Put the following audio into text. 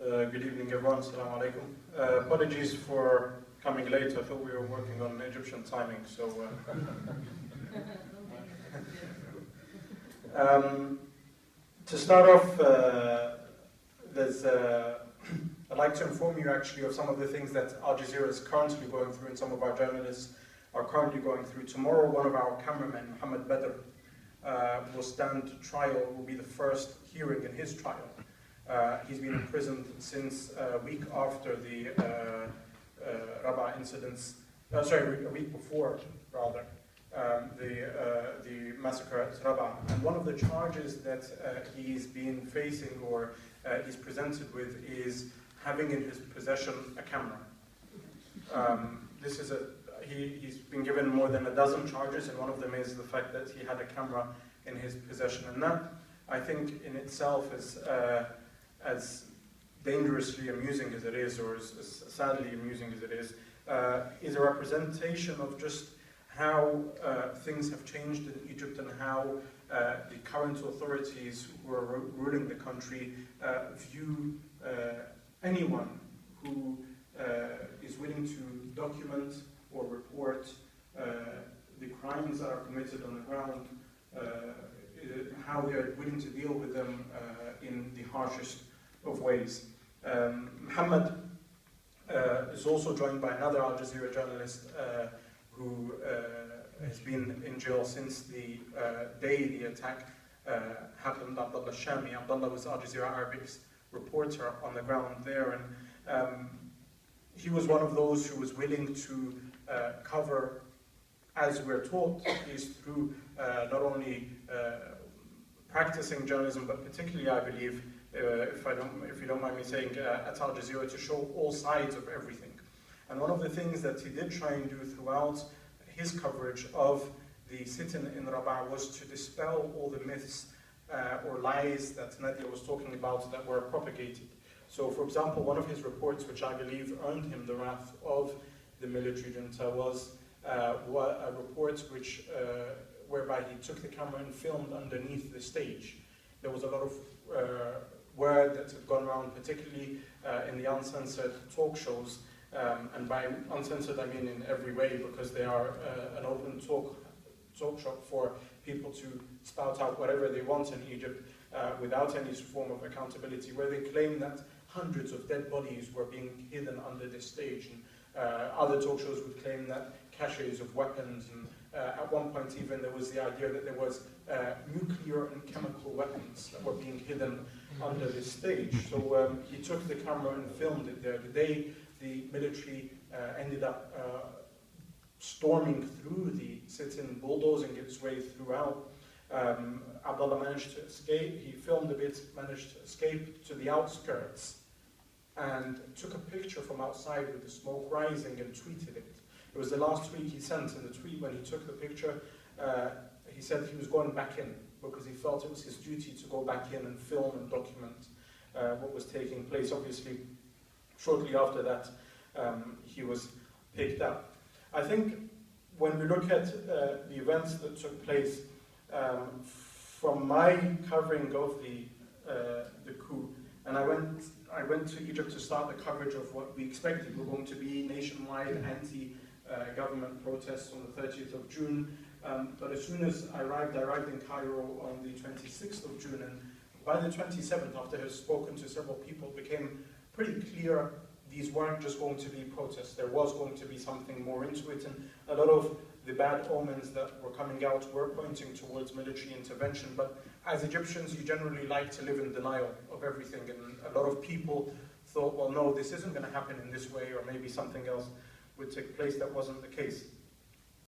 Good evening, everyone. Assalamu alaikum. Apologies for coming late. I thought we were working on Egyptian timing, so. To start off, I'd like to inform you actually of some of the things that Al Jazeera is currently going through and some of our journalists are currently going through. Tomorrow, one of our cameramen, Mohammed Badr, will stand trial, will be the first hearing in his trial. He's been imprisoned since a week after the Rabaa incidents, a week before, rather, the massacre at Rabaa. And one of the charges that he's been facing or he's presented with is having in his possession a camera. He's been given more than a dozen charges, and one of them is the fact that he had a camera in his possession. And that, I think, in itself is as dangerously amusing as it is, or as sadly amusing as it is a representation of just how things have changed in Egypt and how the current authorities who are ruling the country view anyone who is willing to document or report the crimes that are committed on the ground, how they are willing to deal with them in the harshest of ways. Muhammad is also joined by another Al Jazeera journalist who has been in jail since the day the attack happened, Abdullah Shami. Abdullah was Al Jazeera Arabic's reporter on the ground there, and he was one of those who was willing to cover, as we're taught, is through not only practicing journalism, but particularly, I believe, if you don't mind me saying, at Al Jazeera, to show all sides of everything. And one of the things that he did try and do throughout his coverage of the sit-in in Rabaa was to dispel all the myths or lies that Nadia was talking about that were propagated. So, for example, one of his reports, which I believe earned him the wrath of the military junta, was a report which whereby he took the camera and filmed underneath the stage. There was a lot of word that had gone around, particularly in the uncensored talk shows, and by uncensored I mean in every way, because they are an open talk shop for people to spout out whatever they want in Egypt without any form of accountability, where they claim that hundreds of dead bodies were being hidden under this stage, and other talk shows would claim that caches of weapons, and at one point even there was the idea that there was nuclear and chemical weapons that were being hidden under this stage. So he took the camera and filmed it there. The day the military ended up storming through the sit-in, bulldozing its way throughout, Abdullah managed to escape. He filmed a bit, managed to escape to the outskirts, and took a picture from outside with the smoke rising and tweeted it. It was the last tweet he sent. In the tweet, when he took the picture, he said he was going back in because he felt it was his duty to go back in and film and document what was taking place. Obviously, shortly after that, he was picked up. I think when we look at the events that took place, from my covering of the coup, and I went to Egypt to start the coverage of what we expected were going to be nationwide anti-government protests on the 30th of June. But as soon as I arrived in Cairo on the 26th of June, and by the 27th, after I had spoken to several people, it became pretty clear these weren't just going to be protests. There was going to be something more into it, and a lot of the bad omens that were coming out were pointing towards military intervention. But as Egyptians, you generally like to live in denial of everything, and a lot of people thought, well, no, this isn't going to happen in this way, or maybe something else would take place. That wasn't the case.